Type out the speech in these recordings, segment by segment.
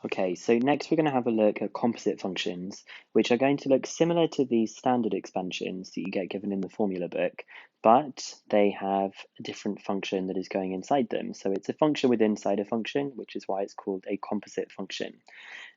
Okay, so next we're going to have a look at composite functions, which are going to look similar to these standard expansions that you get given in the formula book, but they have a different function that is going inside them. So it's a function within inside a function, which is why it's called a composite function.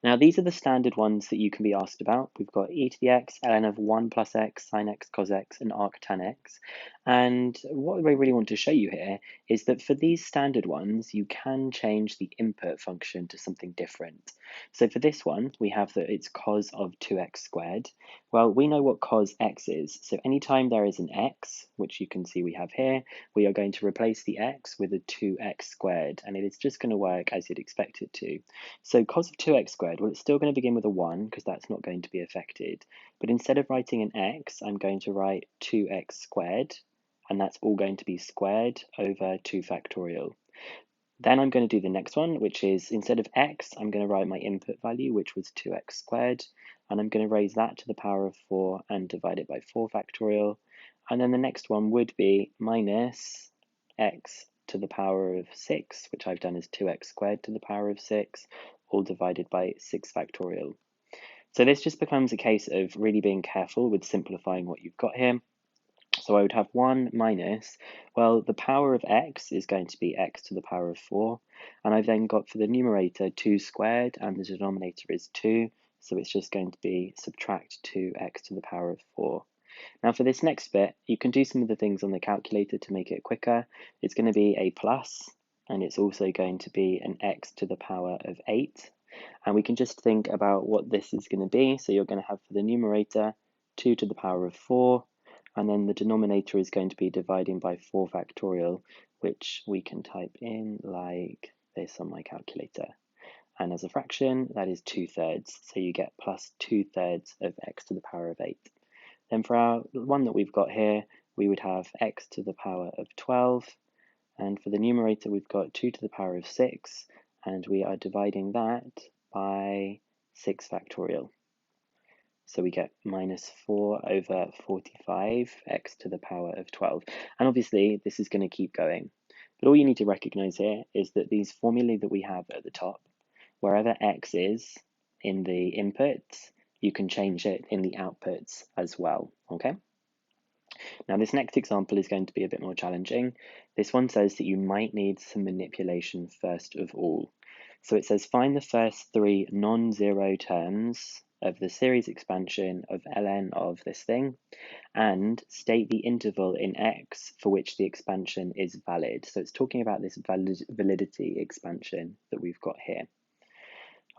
Now, these are the standard ones that you can be asked about. We've got e to the x, ln of 1 plus x, sine x, cos x, and arc tan x. And what I really want to show you here is that for these standard ones, you can change the input function to something different. So for this one, we have that it's cos of 2x squared. Well, we know what cos x is. So anytime there is an x, which you can see we have here, we are going to replace the x with a 2x squared, and it is just going to work as you'd expect it to. So cos of 2x squared, well, it's still going to begin with a 1 because that's not going to be affected. But instead of writing an x, I'm going to write 2x squared, and that's all going to be squared over 2 factorial. Then I'm going to do the next one, which is instead of x, I'm going to write my input value, which was 2x squared, and I'm going to raise that to the power of 4 and divide it by 4 factorial. And then the next one would be minus x to the power of 6, which I've done as 2x squared to the power of 6, all divided by 6 factorial. So this just becomes a case of really being careful with simplifying what you've got here. So I would have 1 minus, well, the power of x is going to be x to the power of 4. And I've then got for the numerator 2 squared, and the denominator is 2. So it's just going to be subtract 2x to the power of 4. Now for this next bit, you can do some of the things on the calculator to make it quicker. It's going to be a plus, and it's also going to be an x to the power of 8. And we can just think about what this is going to be. So you're going to have for the numerator 2 to the power of 4, and then the denominator is going to be dividing by 4 factorial, which we can type in like this on my calculator. And as a fraction, that is 2/3. So you get plus 2/3 of x to the power of 8. Then for our one that we've got here, we would have x to the power of 12. And for the numerator, we've got 2 to the power of 6. And we are dividing that by 6 factorial. So we get minus 4 over 45, x to the power of 12. And obviously, this is going to keep going. But all you need to recognize here is that these formulae that we have at the top, wherever x is in the inputs, you can change it in the outputs as well, okay? Now this next example is going to be a bit more challenging. This one says that you might need some manipulation first of all. So it says find the first 3 non-zero terms of the series expansion of ln of this thing, and state the interval in x for which the expansion is valid. So it's talking about this validity expansion that we've got here.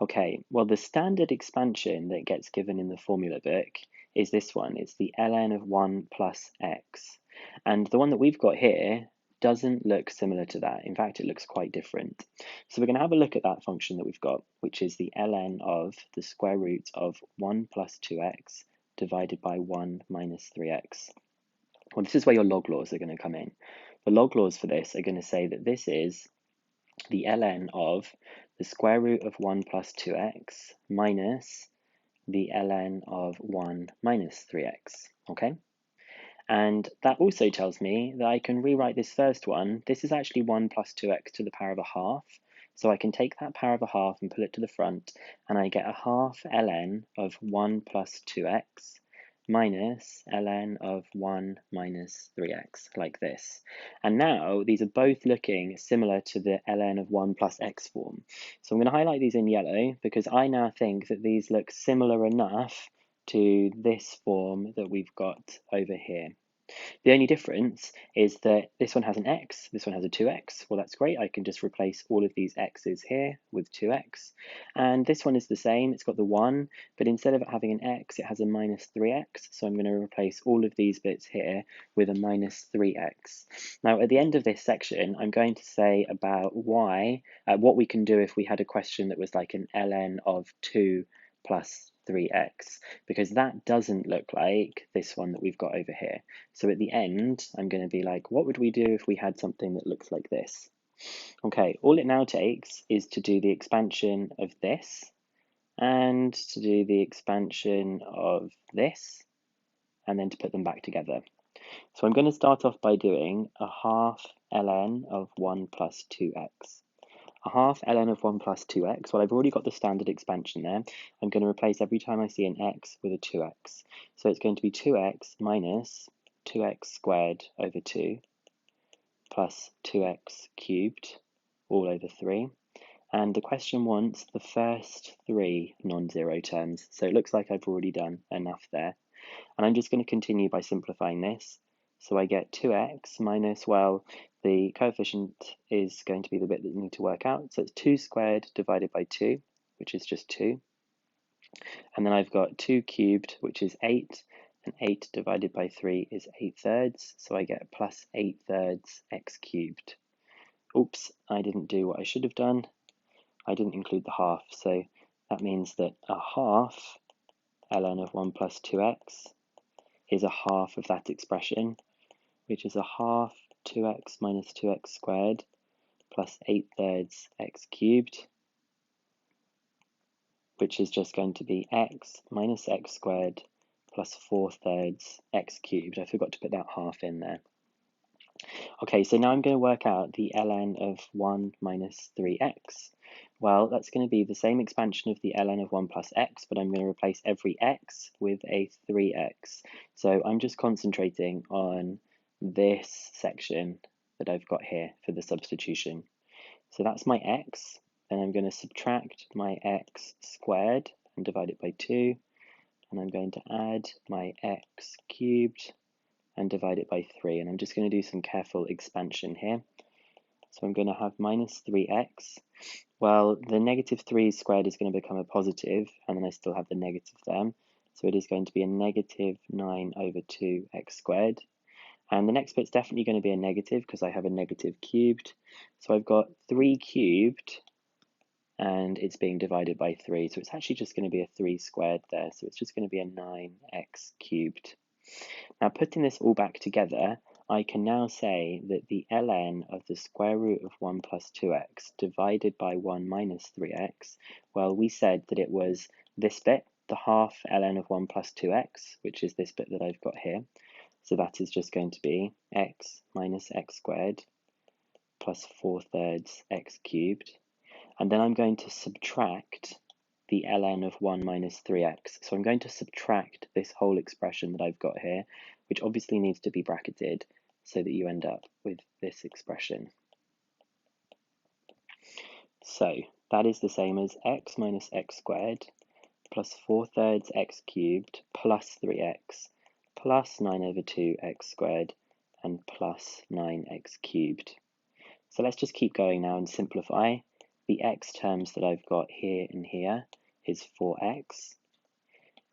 Okay, well the standard expansion that gets given in the formula book is this one. It's the ln of 1 plus x. And the one that we've got here doesn't look similar to that. In fact, it looks quite different. So we're going to have a look at that function that we've got, which is the ln of the square root of 1 plus 2x divided by 1 minus 3x. Well, this is where your log laws are going to come in. The log laws for this are going to say that this is the ln of the square root of 1 plus 2x minus the ln of 1 minus 3x, okay? And that also tells me that I can rewrite this first one. This is actually 1 plus 2x to the power of a half. So I can take that power of a half and pull it to the front, and I get a half ln of 1 plus 2x minus ln of 1 minus 3x, like this. And now these are both looking similar to the ln of 1 plus x form. So I'm going to highlight these in yellow because I now think that these look similar enough to this form that we've got over here. The only difference is that this one has an x, this one has a 2x. Well, that's great. I can just replace all of these x's here with 2x. And this one is the same. It's got the 1, but instead of it having an x, it has a minus 3x. So I'm going to replace all of these bits here with a minus 3x. Now, at the end of this section, I'm going to say about what we can do if we had a question that was like an ln of 2 plus 3x, because that doesn't look like this one that we've got over here. So at the end, I'm going to be like, what would we do if we had something that looks like this? Okay, all it now takes is to do the expansion of this, and to do the expansion of this, and then to put them back together. So I'm going to start off by doing a half ln of 1 plus 2x. A half ln of 1 plus 2x. Well, I've already got the standard expansion there. I'm going to replace every time I see an x with a 2x. So it's going to be 2x minus 2x squared over 2 plus 2x cubed all over 3. And the question wants the first 3 non-zero terms. So it looks like I've already done enough there. And I'm just going to continue by simplifying this. So I get 2x minus, well, the coefficient is going to be the bit that you need to work out. So it's 2 squared divided by 2, which is just 2. And then I've got 2 cubed, which is 8. And 8 divided by 3 is 8/3. So I get plus 8/3 x cubed. Oops, I didn't do what I should have done. I didn't include the half. So that means that a half ln of 1 plus 2x is a half of that expression, which is a half 2x minus 2x squared plus 8/3 x cubed, which is just going to be x minus x squared plus 4/3 x cubed. I forgot to put that half in there. Okay, so now I'm going to work out the ln of 1 minus 3x. Well, that's going to be the same expansion of the ln of 1 plus x, but I'm going to replace every x with a 3x. So I'm just concentrating on this section that I've got here for the substitution. So that's my x, and I'm going to subtract my x squared and divide it by 2, and I'm going to add my x cubed and divide it by 3, and I'm just going to do some careful expansion here. So I'm going to have minus 3x. Well, the negative 3 squared is going to become a positive, and then I still have the negative there. So it is going to be a negative 9 over 2 x squared. And the next bit's definitely going to be a negative because I have a negative cubed. So I've got 3 cubed, and it's being divided by 3. So it's actually just going to be a 3 squared there. So it's just going to be a 9x cubed. Now, putting this all back together, I can now say that the ln of the square root of 1 plus 2x divided by 1 minus 3x, well, we said that it was this bit, the half ln of 1 plus 2x, which is this bit that I've got here. So that is just going to be x minus x squared plus 4/3 x cubed. And then I'm going to subtract the ln of 1 minus 3x. So I'm going to subtract this whole expression that I've got here, which obviously needs to be bracketed so that you end up with this expression. So that is the same as x minus x squared plus 4/3 x cubed plus 3x plus 9 over 2 x squared and plus 9x cubed. So let's just keep going now and simplify. The x terms that I've got here and here is 4x.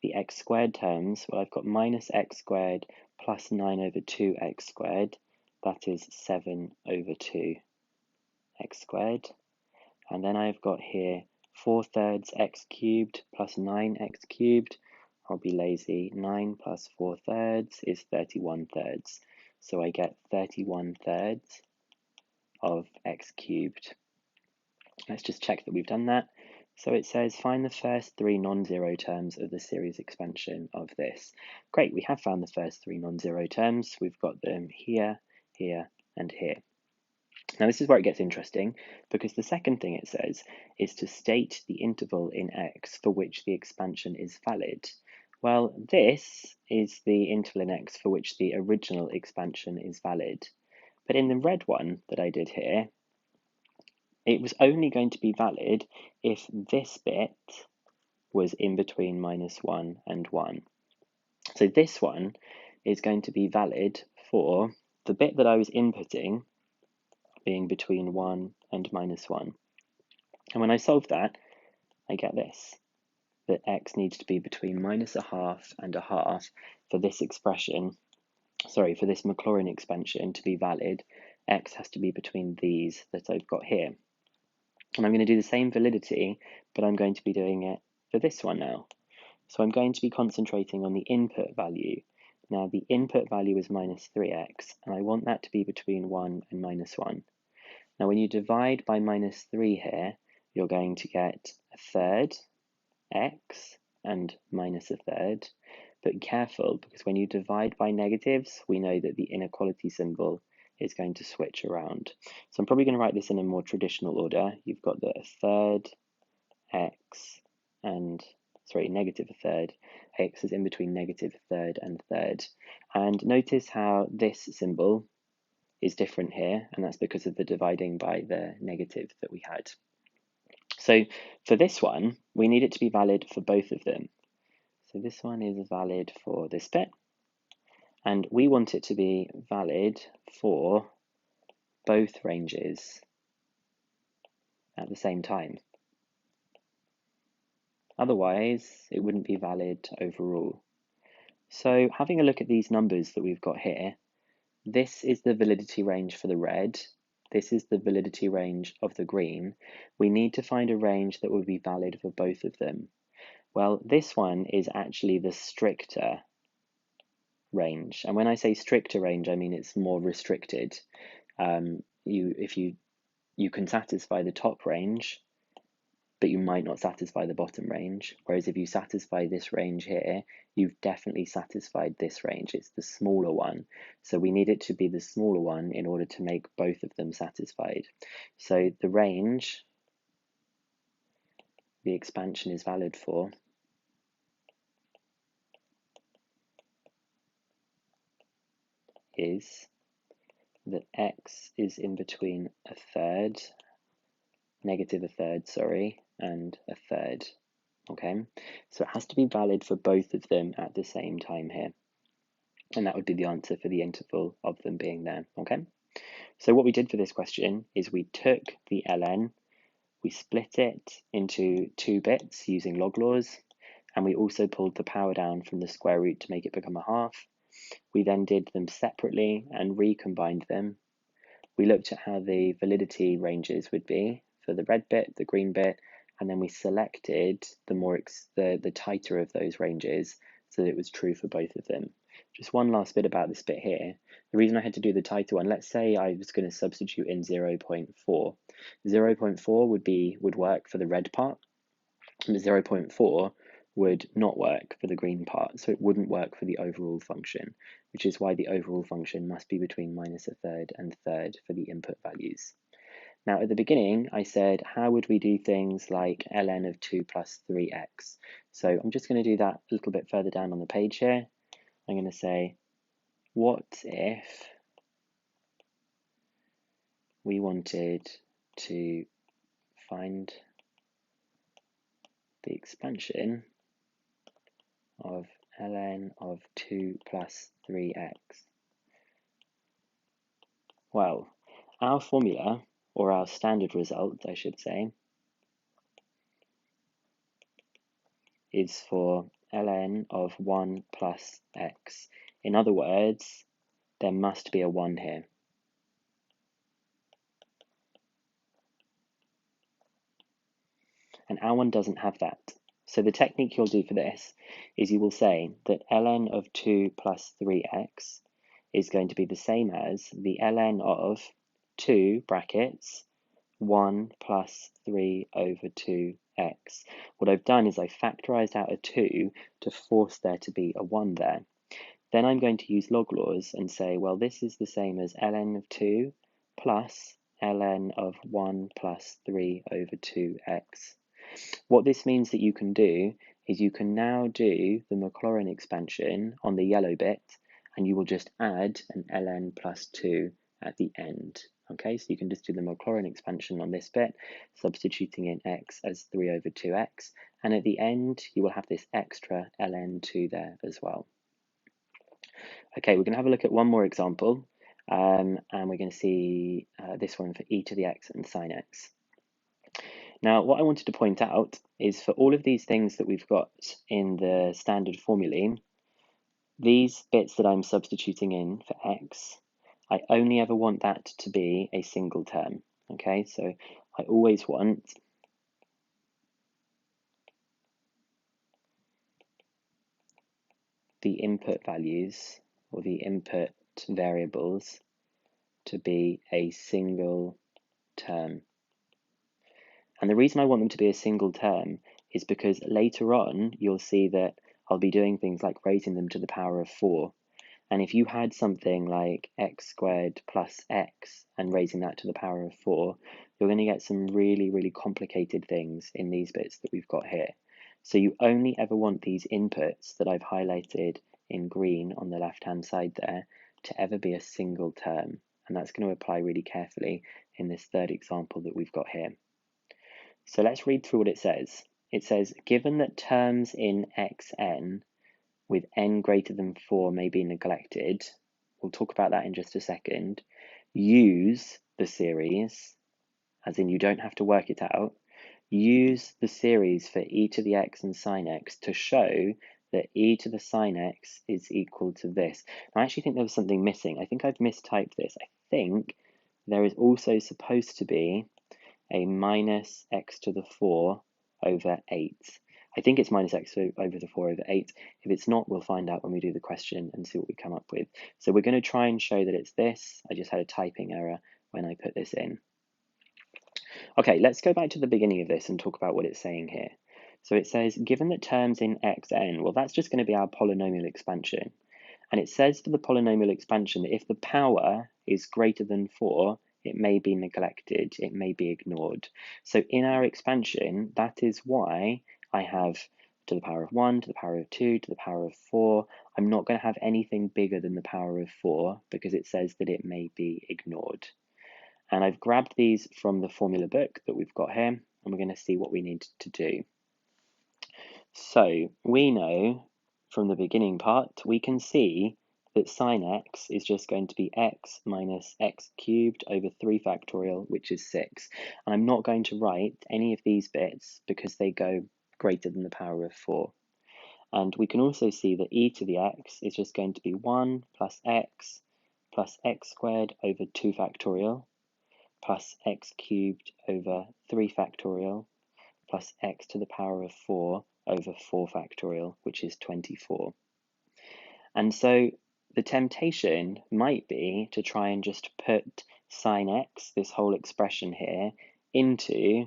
The x squared terms, well, I've got minus x squared plus 9 over 2 x squared. That is 7 over 2 x squared. And then I've got here 4/3 x cubed plus 9x cubed. I'll be lazy. 9 plus 4/3 is 31/3. So I get 31/3 of x cubed. Let's just check that we've done that. So it says find the first 3 non-zero terms of the series expansion of this. Great, we have found the first 3 non-zero terms. We've got them here, here, and here. Now this is where it gets interesting, because the second thing it says is to state the interval in x for which the expansion is valid. Well, this is the interval in x for which the original expansion is valid. But in the red one that I did here, it was only going to be valid if this bit was in between -1 and 1. So this one is going to be valid for the bit that I was inputting being between 1 and -1. And when I solve that, I get this, that x needs to be between -1/2 and 1/2 for this expression, for this Maclaurin expansion to be valid. X has to be between these that I've got here. And I'm going to do the same validity, but I'm going to be doing it for this one now. So I'm going to be concentrating on the input value. Now the input value is -3x, and I want that to be between 1 and -1. Now when you divide by -3 here, you're going to get 1/3 x and -1/3. But careful, because when you divide by negatives, we know that the inequality symbol is going to switch around. So I'm probably going to write this in a more traditional order. You've got the third x and, sorry, negative a third. X is in between negative a third and third. And notice how this symbol is different here, and that's because of the dividing by the negative that we had. So for this one, we need it to be valid for both of them. So this one is valid for this bit, and we want it to be valid for both ranges at the same time. Otherwise, it wouldn't be valid overall. So having a look at these numbers that we've got here, this is the validity range for the red. This is the validity range of the green. We need to find a range that would be valid for both of them. Well, this one is actually the stricter range. And when I say stricter range, I mean it's more restricted. If you can satisfy the top range, but you might not satisfy the bottom range. Whereas if you satisfy this range here, you've definitely satisfied this range. It's the smaller one. So we need it to be the smaller one in order to make both of them satisfied. So the range the expansion is valid for is that x is in between a third, negative a third, sorry, and a third. Okay, so it has to be valid for both of them at the same time here. And that would be the answer for the interval of them being there. Okay, so what we did for this question is we took the ln, we split it into 2 bits using log laws, and we also pulled the power down from the square root to make it become a half. We then did them separately and recombined them. We looked at how the validity ranges would be for the red bit, the green bit, and then we selected the tighter of those ranges so that it was true for both of them. Just one last bit about this bit here. The reason I had to do the tighter one, let's say I was going to substitute in 0.4. 0.4 would work for the red part, but 0.4 would not work for the green part, so it wouldn't work for the overall function, which is why the overall function must be between minus a third and third for the input values. Now, at the beginning, I said, how would we do things like ln of 2 plus 3x? So I'm just going to do that a little bit further down on the page here. I'm going to say, what if we wanted to find the expansion of ln of 2 plus 3x? Well, our formula, or our standard result, I should say, is for ln of 1 plus x. In other words, there must be a 1 here. And our one doesn't have that. So the technique you'll do for this is you will say that ln of 2 plus 3x is going to be the same as the ln of 2 brackets 1 plus 3 over 2x. What I've done is I factorized out a 2 to force there to be a 1 there. Then I'm going to use log laws and say, well, this is the same as ln of 2 plus ln of 1 plus 3 over 2x. What this means that you can do is you can now do the Maclaurin expansion on the yellow bit, and you will just add an ln plus 2 at the end. Okay, so you can just do the Maclaurin expansion on this bit, substituting in x as 3 over 2x, and at the end you will have this extra ln2 there as well. Okay, we're going to have a look at one more example, and we're going to see this one for e to the x and sine x. Now, what I wanted to point out is for all of these things that we've got in the standard formulae, these bits that I'm substituting in for x, I only ever want that to be a single term. Okay, so I always want the input values or the input variables to be a single term. And the reason I want them to be a single term is because later on you'll see that I'll be doing things like raising them to the power of 4. And if you had something like x squared plus x and raising that to the power of 4, you're going to get some really, really complicated things in these bits that we've got here. So you only ever want these inputs that I've highlighted in green on the left-hand side there to ever be a single term. And that's going to apply really carefully in this third example that we've got here. So let's read through what it says. It says, given that terms in xn with n greater than 4 may be neglected, we'll talk about that in just a second, use the series, as in you don't have to work it out, use the series for e to the x and sine x to show that e to the sine x is equal to this. I actually think there was something missing. I think I've mistyped this. I think there is also supposed to be a minus x to the 4 over 8. I think it's minus x over the 4 over 8. If it's not, we'll find out when we do the question and see what we come up with. So we're going to try and show that it's this. I just had a typing error when I put this in. Okay, let's go back to the beginning of this and talk about what it's saying here. So it says, given that terms in xn, well, that's just going to be our polynomial expansion. And it says for the polynomial expansion that if the power is greater than 4, it may be neglected, it may be ignored. So in our expansion, that is why I have to the power of 1, to the power of 2, to the power of 4. I'm not going to have anything bigger than the power of 4 because it says that it may be ignored. And I've grabbed these from the formula book that we've got here, and we're going to see what we need to do. So we know from the beginning part, we can see that sine x is just going to be x minus x cubed over 3 factorial, which is 6. And I'm not going to write any of these bits because they go greater than the power of 4. And we can also see that e to the x is just going to be 1 plus x squared over 2 factorial plus x cubed over 3 factorial plus x to the power of 4 over 4 factorial, which is 24. And so the temptation might be to try and just put sine x, this whole expression here, into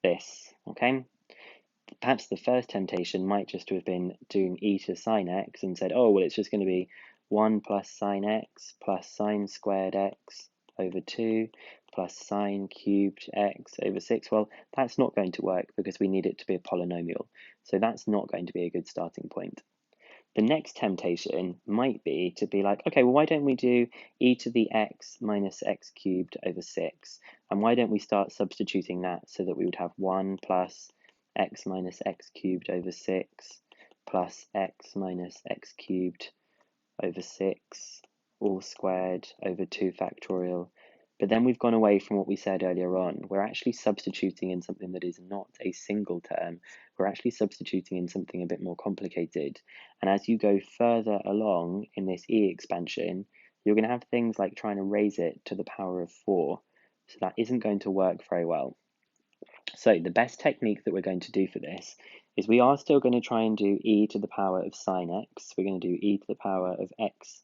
this, okay? Perhaps the first temptation might just have been doing e to sine x and said, oh, well, it's just going to be 1 plus sine x plus sine squared x over 2 plus sine cubed x over 6. Well, that's not going to work because we need it to be a polynomial. So that's not going to be a good starting point. The next temptation might be to be like, okay, well, why don't we do e to the x minus x cubed over 6? And why don't we start substituting that so that we would have 1 plus x minus x cubed over 6 plus x minus x cubed over 6 all squared over 2 factorial. But then we've gone away from what we said earlier on. We're actually substituting in something that is not a single term. We're actually substituting in something a bit more complicated. And as you go further along in this E expansion, you're going to have things like trying to raise it to the power of 4. So that isn't going to work very well. So the best technique that we're going to do for this is we are still going to try and do e to the power of sine x. We're going to do e to the power of x,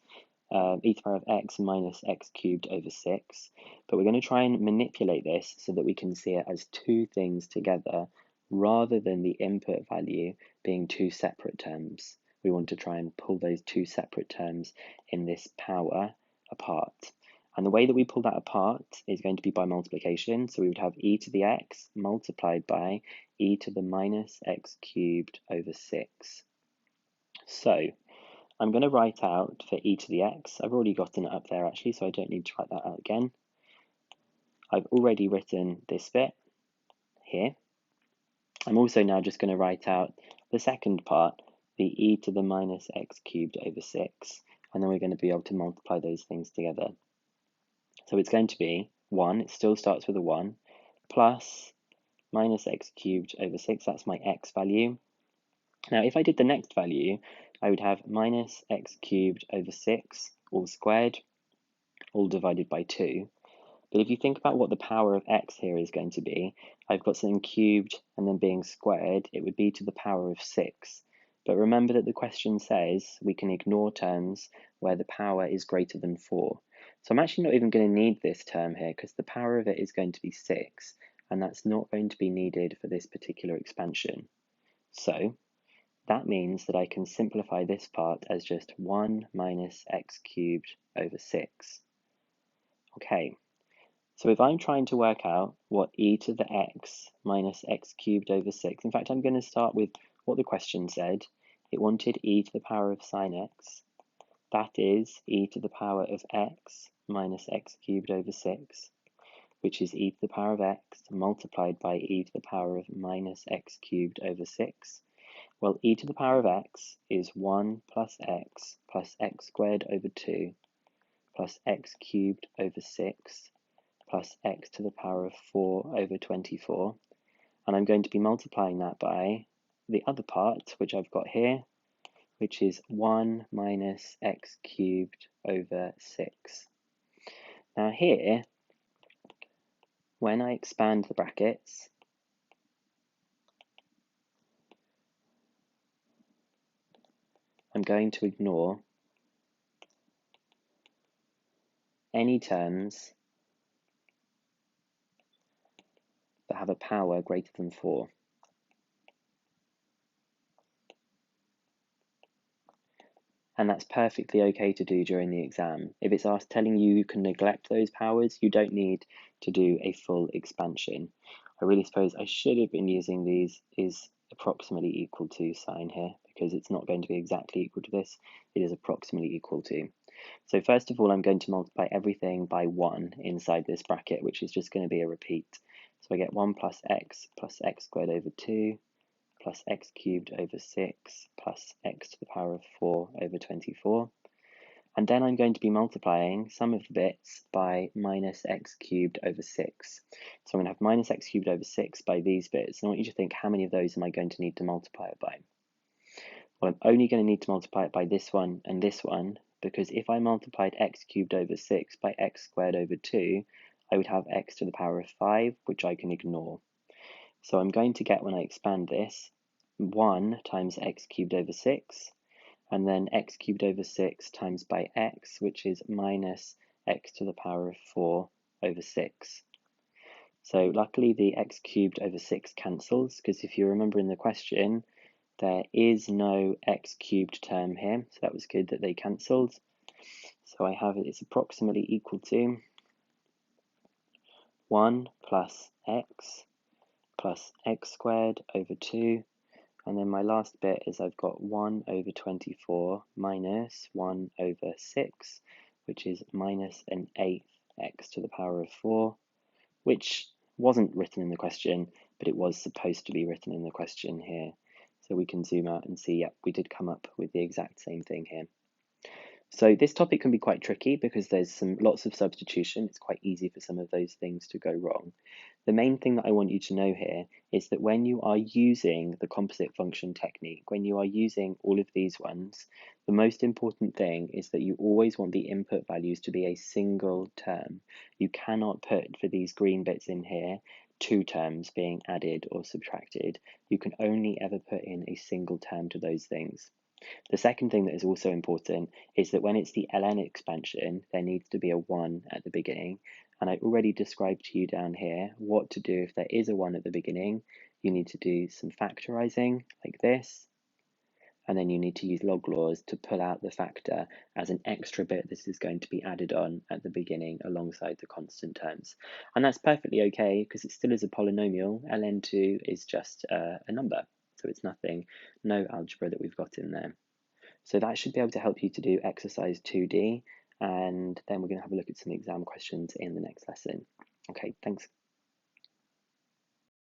e to the power of x minus x cubed over 6. But we're going to try and manipulate this so that we can see it as two things together rather than the input value being two separate terms. We want to try and pull those two separate terms in this power apart. And the way that we pull that apart is going to be by multiplication. So we would have e to the x multiplied by e to the minus x cubed over 6. So I'm going to write out for e to the x. I've already gotten it up there actually, so I don't need to write that out again. I've already written this bit here. I'm also now just going to write out the second part, the e to the minus x cubed over 6. And then we're going to be able to multiply those things together. So it's going to be 1, it still starts with a 1, plus minus x cubed over 6, that's my x value. Now if I did the next value, I would have minus x cubed over 6, all squared, all divided by 2. But if you think about what the power of x here is going to be, I've got something cubed and then being squared, it would be to the power of 6. But remember that the question says we can ignore terms where the power is greater than 4. So I'm actually not even going to need this term here because the power of it is going to be 6, and that's not going to be needed for this particular expansion. So that means that I can simplify this part as just 1 minus x cubed over 6. Okay, so if I'm trying to work out what e to the x minus x cubed over 6, in fact, I'm going to start with what the question said. It wanted e to the power of sine x. That is e to the power of x minus x cubed over 6, which is e to the power of x multiplied by e to the power of minus x cubed over 6. Well, e to the power of x is 1 plus x squared over 2 plus x cubed over 6 plus x to the power of 4 over 24. And I'm going to be multiplying that by the other part, which I've got here, which is 1 minus x cubed over 6. Now here, when I expand the brackets, I'm going to ignore any terms that have a power greater than 4. And that's perfectly okay to do during the exam. If it's telling you you can neglect those powers, you don't need to do a full expansion. I really suppose I should have been using these is approximately equal to sign here, because it's not going to be exactly equal to this. It is approximately equal to. So first of all, I'm going to multiply everything by 1 inside this bracket, which is just going to be a repeat. So I get 1 plus x squared over 2 plus x cubed over 6 plus x to the power of 4 over 24. And then I'm going to be multiplying some of the bits by minus x cubed over 6. So I'm going to have minus x cubed over 6 by these bits. And I want you to think, how many of those am I going to need to multiply it by? Well, I'm only going to need to multiply it by this one and this one, because if I multiplied x cubed over 6 by x squared over 2, I would have x to the power of 5, which I can ignore. So I'm going to get, when I expand this, 1 times x cubed over 6, and then x cubed over 6 times by x, which is minus x to the power of 4 over 6. So luckily the x cubed over 6 cancels, because if you remember in the question, there is no x cubed term here, so that was good that they cancelled. So I have it's approximately equal to 1 plus x squared over 2, and then my last bit is I've got 1 over 24 minus 1 over 6, which is minus an eighth x to the power of 4, which wasn't written in the question, but it was supposed to be written in the question here. So we can zoom out and see, yep, we did come up with the exact same thing here. So this topic can be quite tricky because there's lots of substitution. It's quite easy for some of those things to go wrong. The main thing that I want you to know here is that when you are using the composite function technique, when you are using all of these ones, the most important thing is that you always want the input values to be a single term. You cannot put, for these green bits in here, 2 terms being added or subtracted. You can only ever put in a single term to those things. The second thing that is also important is that when it's the ln expansion, there needs to be a 1 at the beginning. And I already described to you down here what to do if there is a 1 at the beginning. You need to do some factorizing like this. And then you need to use log laws to pull out the factor as an extra bit this is going to be added on at the beginning alongside the constant terms. And that's perfectly okay because it still is a polynomial. ln2 is just a number. So it's nothing, no algebra that we've got in there. So that should be able to help you to do exercise 2D, and then we're going to have a look at some exam questions in the next lesson. Okay, thanks.